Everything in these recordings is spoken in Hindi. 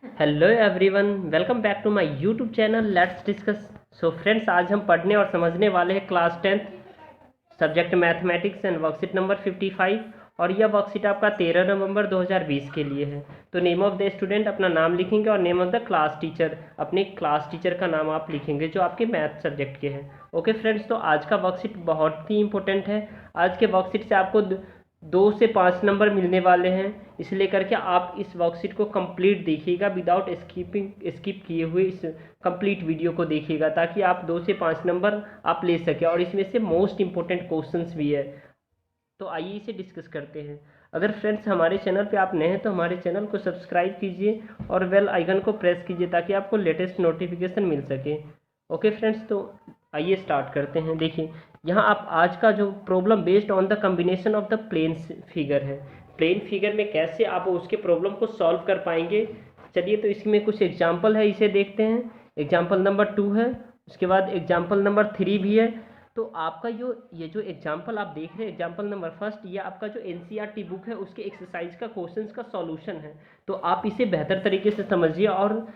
Hello everyone, welcome back to my YouTube channel let's discuss. So friends, आज हम पढ़ने और समझने वाले हैं class 10th subject mathematics and worksheet number 55। और यह वर्कशीट आपका 13 नवंबर 2020 के लिए है। तो नेम ऑफ द स्टूडेंट अपना नाम लिखेंगे और name of the class teacher अपने क्लास टीचर का नाम आप लिखेंगे जो आपके मैथ सब्जेक्ट के हैं। ओके फ्रेंड्स, तो आज का वर्कशीट बहुत ही इंपॉर्टेंट है। आज के वर्कशीट से आपको 2 से 5 नंबर मिलने वाले हैं, इसलिए करके आप इस वर्कशीट को कंप्लीट देखिएगा विदाउट स्किप किए हुए। इस कंप्लीट वीडियो को देखिएगा ताकि आप 2 से 5 नंबर आप ले सकें, और इसमें से मोस्ट इंपॉर्टेंट क्वेश्चंस भी है। तो आइए इसे डिस्कस करते हैं। अगर फ्रेंड्स हमारे चैनल पे आप नए हैं तो हमारे चैनल को सब्सक्राइब कीजिए और बेल आइकन को प्रेस कीजिए ताकि आपको लेटेस्ट नोटिफिकेशन मिल सके। ओके फ्रेंड्स, तो आइए स्टार्ट करते हैं। देखिए, यहाँ आप आज का जो problem based on the combination of the plane figure है। प्लेन फिगर में कैसे आप उसके प्रॉब्लम को सॉल्व कर पाएंगे, चलिए तो इसमें कुछ एग्जाम्पल है, इसे देखते हैं। एग्जाम्पल नंबर 2 है, उसके बाद एग्जाम्पल नंबर 3 भी है। तो आपका ये जो एग्जाम्पल आप देख रहे हैं, एग्जाम्पल नंबर फर्स्ट, ये आपका जो एनसीईआरटी बुक है उसके एक्सरसाइज का क्वेश्चंस का सॉल्यूशन है। तो आप इसे बेहतर तरीके से समझिए और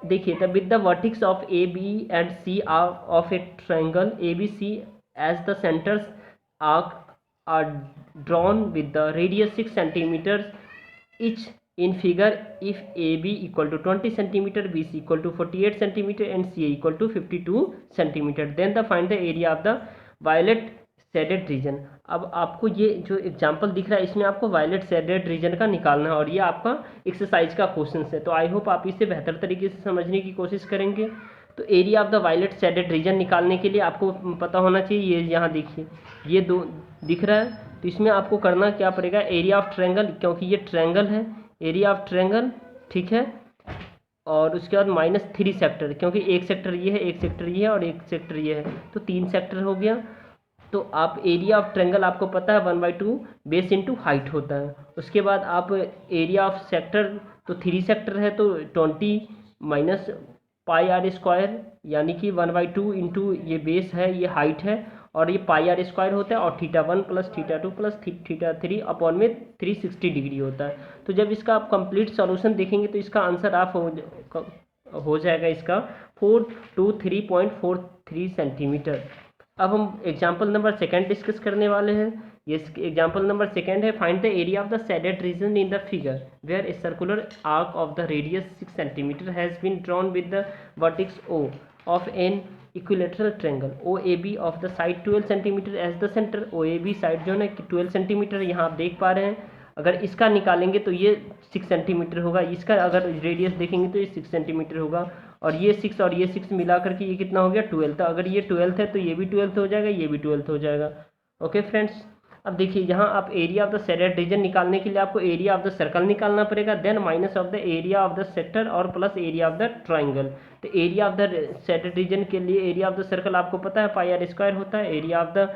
देखिए। The with the vertices of A B and C of a triangle A B C as the centres are drawn with the radius 6 centimetres each in figure if AB equal to 20 centimeter, BC equal to 48 centimeter and CA equal to 52 centimeter, then the find the area of the violet shaded region। अब आपको ये जो एग्जांपल दिख रहा है इसमें आपको वायलेट शेडेड रीजन का निकालना है और ये आपका एक्सरसाइज का क्वेश्चन है। तो आई होप आप इसे बेहतर तरीके से समझने की कोशिश करेंगे। तो area of the violet shaded region निकालने के लिए आपको पता होना चाहिए, ये यहाँ देखिए ये दो दिख रहा है। तो इसमें आपको करना क्या पड़ेगा, एरिया ऑफ ट्रायंगल, क्योंकि ये ट्रायंगल है, एरिया ऑफ ट्रायंगल, ठीक है। और उसके बाद -3 सेक्टर, क्योंकि एक सेक्टर ये है, एक सेक्टर ये है और एक सेक्टर ये है, तो 3 सेक्टर हो गया। तो आप एरिया ऑफ ट्रायंगल आपको पता है 1/2 बेस इंटू हाइट होता है। उसके बाद आप एरिया ऑफ सेक्टर, तो 3 सेक्टर है तो 20 माइनस पाई आर स्क्वायर, यानी कि 1/2 इंटू ये बेस है, ये हाइट है, और ये पाई आर स्क्वायर होता है, और θ1 प्लस θ2 प्लस θ3 अपॉन में 360 डिग्री होता है। तो जब इसका आप कंप्लीट सॉल्यूशन देखेंगे तो इसका आंसर आप हो जाएगा इसका 423.43 सेंटीमीटर। अब हम एग्जाम्पल नंबर 2 डिस्कस करने वाले हैं। ये एग्जाम्पल नंबर 2 है, find the area of the shaded region in the figure where a circular arc of the radius 6 centimetre has been drawn with the vertex O of an equilateral triangle OAB of the side 12 centimetre as the centre. OAB side जो है 12 सेंटीमीटर यहाँ आप देख पा रहे हैं। अगर इसका निकालेंगे तो ये 6 सेंटीमीटर होगा, इसका अगर रेडियस देखेंगे तो ये 6 सेंटीमीटर होगा, और ये 6 और ये 6 मिला करके ये कितना हो गया 12। तो अगर ये 12 है तो ये भी 12 हो जाएगा, ये भी 12 हो जाएगा। ओके फ्रेंड्स, अब देखिए यहाँ आप area of the shaded region निकालने के लिए आपको एरिया ऑफ द सर्कल निकालना पड़ेगा, then minus of the area of the sector और plus area of the triangle. तो area of the shaded region के लिए एरिया ऑफ द सर्कल आपको पता है पाई आर स्क्वायर होता है, एरिया ऑफ द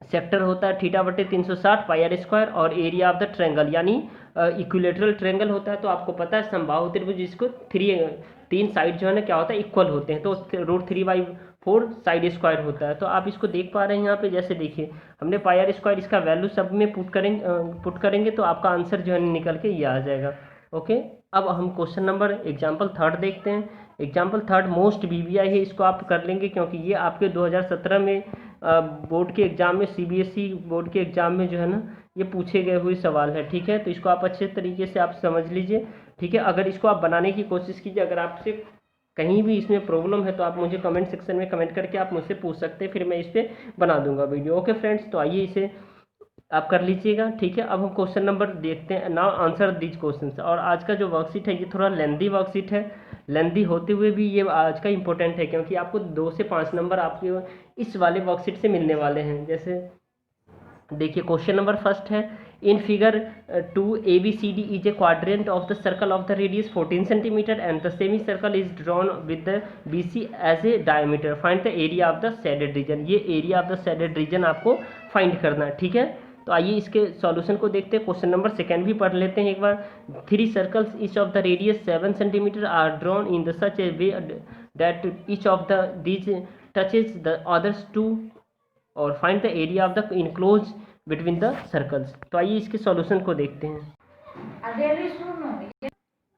सेक्टर होता है θ/360 पाई आर स्क्वायर, और एरिया ऑफ द ट्रायंगल यानी इक्विलेटरल ट्रायंगल होता है तो आपको पता है समबाहु त्रिभुज जिसको 3 साइड जो है ना क्या होता है इक्वल होते हैं, तो √3/4 साइड स्क्वायर होता है। तो आप इसको देख पा रहे हैं यहाँ पे, जैसे देखिए हमने पाई आर स्क्वायर इसका वैल्यू सब में पुट करेंगे तो आपका आंसर जो है निकल के ये आ जाएगा। ओके, अब हम क्वेश्चन नंबर एग्जाम्पल 3 देखते हैं। एग्जाम्पल 3 मोस्ट BBI है, इसको आप कर लेंगे क्योंकि ये आपके 2017 में बोर्ड के एग्जाम में, CBSE बोर्ड के एग्जाम में जो है ना ये पूछे गए हुए सवाल है, ठीक है। तो इसको आप अच्छे तरीके से आप समझ लीजिए, ठीक है। अगर इसको आप बनाने की कोशिश कीजिए, अगर आपसे कहीं भी इसमें प्रॉब्लम है तो आप मुझे कमेंट सेक्शन में कमेंट करके आप मुझसे पूछ सकते हैं, फिर मैं इस पर बना दूंगा वीडियो। ओके फ्रेंड्स, तो आइए इसे आप कर लीजिएगा, ठीक है। अब हम क्वेश्चन नंबर देखते हैं, नाउ आंसर दीज क्वेश्चंस। और आज का जो वर्कशीट है ये थोड़ा लेंदी वर्कशीट है, लेंदी होते हुए भी ये आज का इंपॉर्टेंट है क्योंकि आपको 2 से 5 नंबर आपके इस वाले वर्कशीट से मिलने वाले हैं। जैसे देखिए क्वेश्चन नंबर 1 है, in figure 2 ABCD is a quadrant of the circle of the radius 14 centimetre and the semi circle is drawn with the BC as a diameter, find the area of the shaded region. ये area of the shaded region आपको फाइंड करना है, ठीक है। तो आइए इसके सॉल्यूशन को देखते हैं। क्वेश्चन नंबर 2 भी पढ़ लेते हैं एक बार। 3 circles each of the radius 7 centimetre are drawn in the such a way that each of the these touches the others 2 और find the area of the enclose between the circles. तो आइए इसके सॉल्यूशन को देखते हैं।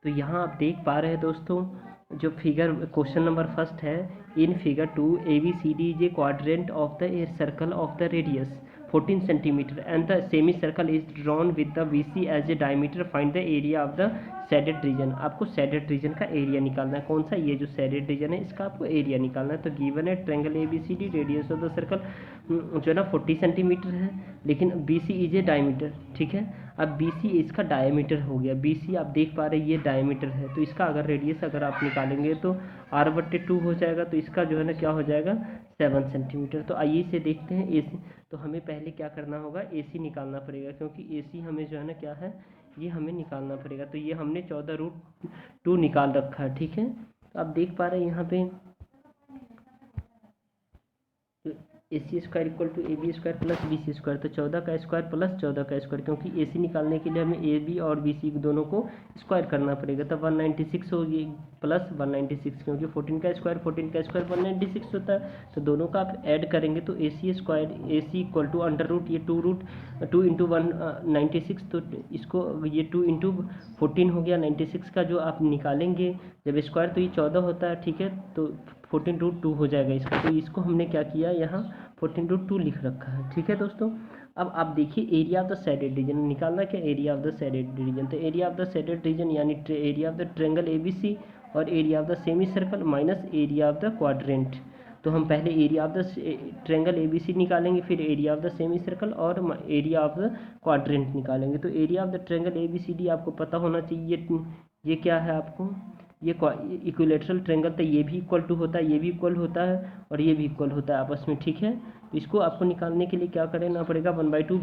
तो यहाँ आप देख पा रहे हैं दोस्तों, जो फिगर क्वेश्चन नंबर फर्स्ट है, in figure 2 ABCD is a quadrant of the circle of the radius 14 centimetre and the semi circle is drawn with the BC as a diameter, find the area of the shaded region. आपको शेडेड रीजन का एरिया निकालना है। कौन सा? ये जो शेडेड रीजन है इसका आपको एरिया निकालना है। तो गिवन है triangle ABCD, radius of the circle जो है ना 40 सेंटीमीटर है, लेकिन BC इज ए डायमीटर, ठीक है। अब BC इसका डायमीटर हो गया, BC आप देख पा रहे हैं ये डायमीटर है, तो इसका अगर रेडियस अगर आप निकालेंगे तो R/2 हो जाएगा, तो इसका जो है ना क्या हो जाएगा 7 सेंटीमीटर। तो आइए इसे देखते हैं AC। तो हमें पहले क्या करना होगा, AC निकालना पड़ेगा, क्योंकि AC हमें जो है ना क्या है, ये हमें निकालना पड़ेगा। तो ये हमने 14√2 निकाल रखा है, ठीक है। तो आप देख पा रहे हैं यहाँ पे AC square equal to AB square plus BC square, तो 14 का स्क्वायर प्लस 14 का स्क्वायर, क्योंकि AC निकालने के लिए हमें AB और BC दोनों को स्क्वायर करना पड़ेगा। तब 196 होगी प्लस 196, क्योंकि 14 का स्क्वायर 196 होता है, तो दोनों का आप ऐड करेंगे तो AC square AC equal to under root, ये 2 इंटू 196, तो इसको ये 2 इंटू 14 हो गया। 96 का जो आप निकालेंगे जब स्क्वायर तो ये 14 होता है, ठीक है। तो 14√2 हो जाएगा इसका। तो इसको हमने क्या किया, यहाँ 14√2 लिख रखा है, ठीक है दोस्तों। अब आप देखिए area of the shaded region निकालना, क्या area of the shaded region. तो area of the shaded region यानी area of the triangle ABC और area of the semi circle minus area of the quadrant. तो हम पहले area of the triangle ABC निकालेंगे, फिर area of the semi circle और एरिया ऑफ द क्वाड्रेंट निकालेंगे। तो area of the triangle ABCD आपको पता होना चाहिए, ये क्या है आपको, ये इक्विलेटरल ट्रायंगल, तो ये भी इक्वल टू होता है, ये भी इक्वल होता है और ये भी इक्वल होता है आपस में, ठीक है। तो इसको आपको निकालने के लिए क्या करना पड़ेगा, 1/2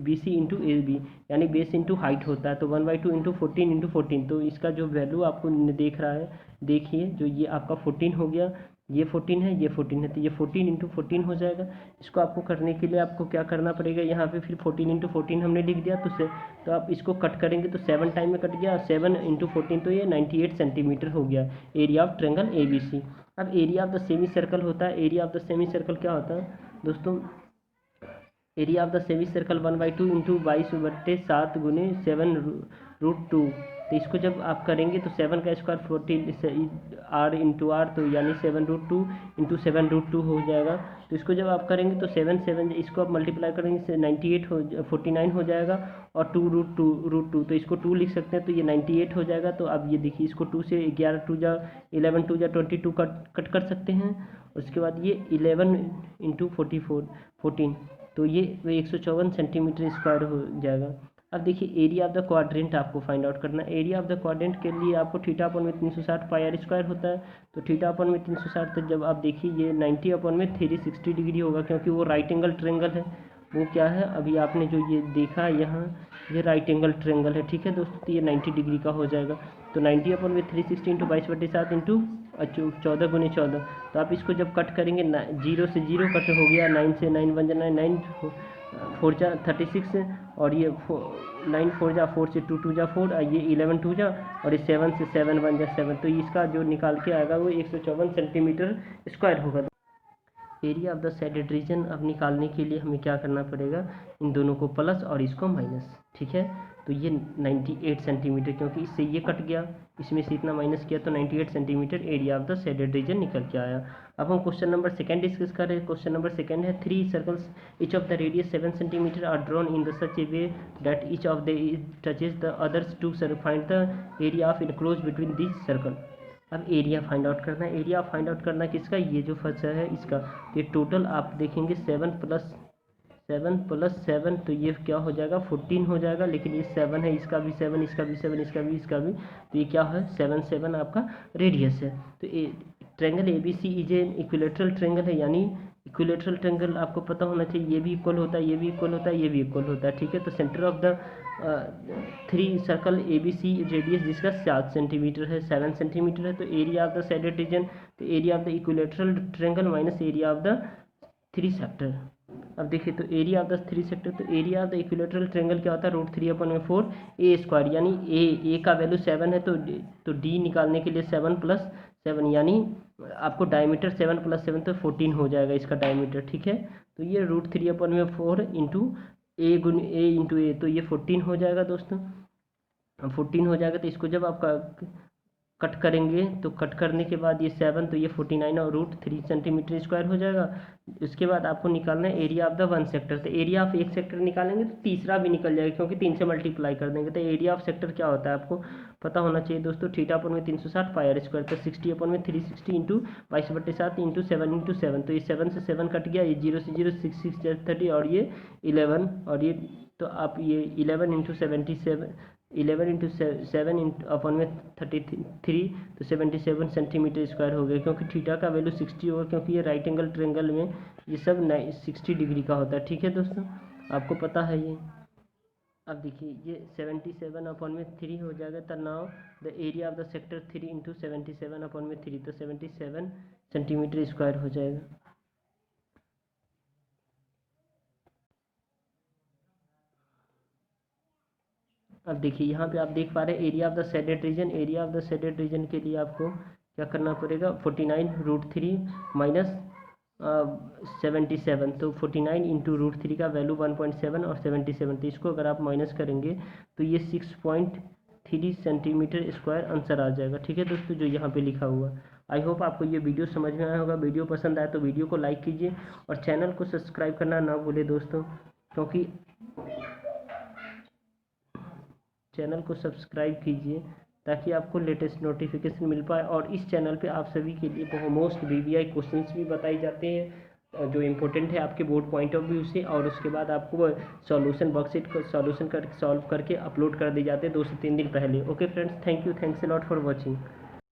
BC इंटू AB, यानी बेस इंटू हाइट होता है। तो 1/2 इंटू 14, तो इसका जो वैल्यू आपको देख रहा है, देखिए जो ये आपका 14 हो गया, ये 14 है, ये 14 है, तो ये 14 इंटू 14 हो जाएगा। इसको आपको करने के लिए आपको क्या करना पड़ेगा, यहाँ पे फिर 14 इंटू 14 हमने लिख दिया, तो आप इसको कट करेंगे तो 7 टाइम में कट गया, 7 इंटू 14 तो ये 98 सेंटीमीटर हो गया एरिया ऑफ ट्रायंगल ABC। अब area of the semi circle होता है, area of the semi circle क्या होता है दोस्तों, area of the semi circle 1/2 into 22/7 गुने 7√2। तो इसको जब आप करेंगे तो 7 का स्क्वायर 14 R इंटू R, तो यानी 7√2 इंटू 7√2 हो जाएगा। तो इसको जब आप करेंगे तो 7 इसको आप मल्टीप्लाई करेंगे से 49 हो जाएगा, और 2√2 तो इसको 2 लिख सकते हैं, तो ये 98 हो जाएगा। तो अब ये देखिए इसको 2 से 11 2 जा 11 2 जा 22 कट कर सकते हैं। उसके बाद ये 11 इंटू 14, तो ये 154 सेंटीमीटर स्क्वायर हो जाएगा। अब देखिए एरिया ऑफ द क्वाड्रेंट आपको फाइंड आउट करना है। एरिया ऑफ द क्वाड्रेंट के लिए आपको थीटा अपॉन में 360 पाई r स्क्वायर होता है, तो थीटा अपॉन में 360, तो जब आप देखिए ये 90 अपॉन में 360 डिग्री होगा, क्योंकि वो राइट एंगल ट्रायंगल है। वो क्या है, अभी आपने जो ये देखा यहाँ, ये राइट एंगल ट्रायंगल है, ठीक है दोस्तों। तो ये 90 डिग्री का हो जाएगा। तो 90 अपॉन में 360 इंटू 22/7 इंटू 14 गुने 14, तो आप इसको जब कट करेंगे 0 से 0 कट हो गया, 9 से 9 बन जाना, 9 4 जा 36, और ये 9 4 जा 4 से 2 2 जा 4, ये 11 2 जा, और ये 7 से 7 बन जा 7, तो इसका जो निकाल के आएगा वो 154 सेंटीमीटर स्क्वायर होगा। Area of the shaded reason अब निकालने के लिए हमें क्या करना पड़ेगा, इन दोनों को प्लस और इसको माइनस, ठीक है। तो ये 98 सेंटीमीटर, क्योंकि इससे ये कट गया, इसमें से इतना माइनस किया, तो 98 centimetre area of the shaded reason निकल के आया। अब हम क्वेश्चन नंबर सेकंड डिस्कस कर रहे हैं। क्वेश्चन नंबर सेकंड है 3 circles each of the radius 7 centimetre are drawn in the such a way that each of the touches the others two circle, find the area of enclose between this circle. अब एरिया फाइंड आउट करना है। एरिया फाइंड आउट करना किसका, ये जो फर्स्ट है इसका। ये टोटल आप देखेंगे 7 + 7, तो ये क्या हो जाएगा 14 हो जाएगा, लेकिन ये 7 है, इसका भी 7, इसका भी 7, इसका भी, तो ये क्या है 7 आपका रेडियस है। तो triangle ABC is an equilateral triangle है, यानी इक्विलेटरल ट्रायंगल आपको पता होना चाहिए, ये भी इक्वल होता है, ये भी इक्वल होता है, ये भी इक्वल होता है, ठीक है। तो centre of the 3 circle ABC radius जिसका 7 सेंटीमीटर है, 7 सेंटीमीटर है। तो area of the shaded region, तो area of the equilateral triangle minus area of the 3 sector. अब देखिए तो एरिया ऑफ द 3 सेक्टर, तो area of the equilateral triangle क्या होता है, √3/4 A स्क्वायर, यानी ए का वैल्यू 7 है, तो D निकालने के लिए 7 + 7, यानी आपको डायमीटर 7 + 7 तो 14 हो जाएगा इसका डायमीटर, ठीक है। तो ये √3/4 इंटू A इंटू A, तो ये 14 हो जाएगा दोस्तों। 14 हो जाएगा। तो इसको जब आप कट करेंगे तो कट करने के बाद ये 7 तो ये 49 और √3 सेंटीमीटर स्क्वायर हो जाएगा। उसके बाद आपको निकालना है area of the one sector. तो एरिया ऑफ एक सेक्टर निकालेंगे तो तीसरा भी निकल जाएगा, क्योंकि 3 से मल्टीप्लाई कर देंगे। तो एरिया ऑफ सेक्टर क्या होता है आपको पता होना चाहिए दोस्तों। थीटा अपन में 360 पाई आर स्क्वायर, तो 60 अपन में 360 इंटू 22/7 इंटू 7 तो ये 7 से 7 कट गया, ये 0 से 0 6 6 30 और ये 11 और ये, तो आप ये 11 इंटू 77 11 इंटू 7 इंटू अपन में 33 तो 77 सेंटीमीटर स्क्वायर हो गया, क्योंकि थीटा का वैल्यू 60 होगा, क्योंकि ये राइट एंगल ट्रेंगल में ये सब 60 डिग्री का होता है। ठीक है दोस्तों, आपको पता है ये। अब देखिए ये 77 अपन में 3 हो जाएगा। तो now the area of the sector 3 into 77 अपन में 3 तो 77 सेंटीमीटर स्क्वायर हो जाएगा। अब देखिए यहाँ पे आप देख पा रहे हैं area of the shaded reason. Area of the shaded region के लिए आपको क्या करना पड़ेगा, 49√3 माइनस 77, तो 49 इंटू √3 का वैल्यू 1.7 और 77, तो इसको अगर आप माइनस करेंगे तो ये 6.3 सेंटीमीटर स्क्वायर आंसर आ जाएगा। ठीक है दोस्तों, जो यहाँ पे लिखा हुआ। आई होप आपको ये वीडियो समझ में आया होगा। वीडियो पसंद आए तो वीडियो को लाइक कीजिए और चैनल को सब्सक्राइब करना ना भूले दोस्तों, क्योंकि चैनल को सब्सक्राइब कीजिए ताकि आपको लेटेस्ट नोटिफिकेशन मिल पाए। और इस चैनल पे आप सभी के लिए मोस्ट वीवीआई क्वेश्चंस भी बताए जाते हैं जो इम्पोर्टेंट है आपके बोर्ड पॉइंट ऑफ व्यू से, और उसके बाद आपको सॉल्यूशन वर्कशीट को सॉल्यूशन कर सॉल्व करके अपलोड कर दिए जाते हैं 2 से 3 दिन पहले। Okay friends, thank you, thanks a lot for watching.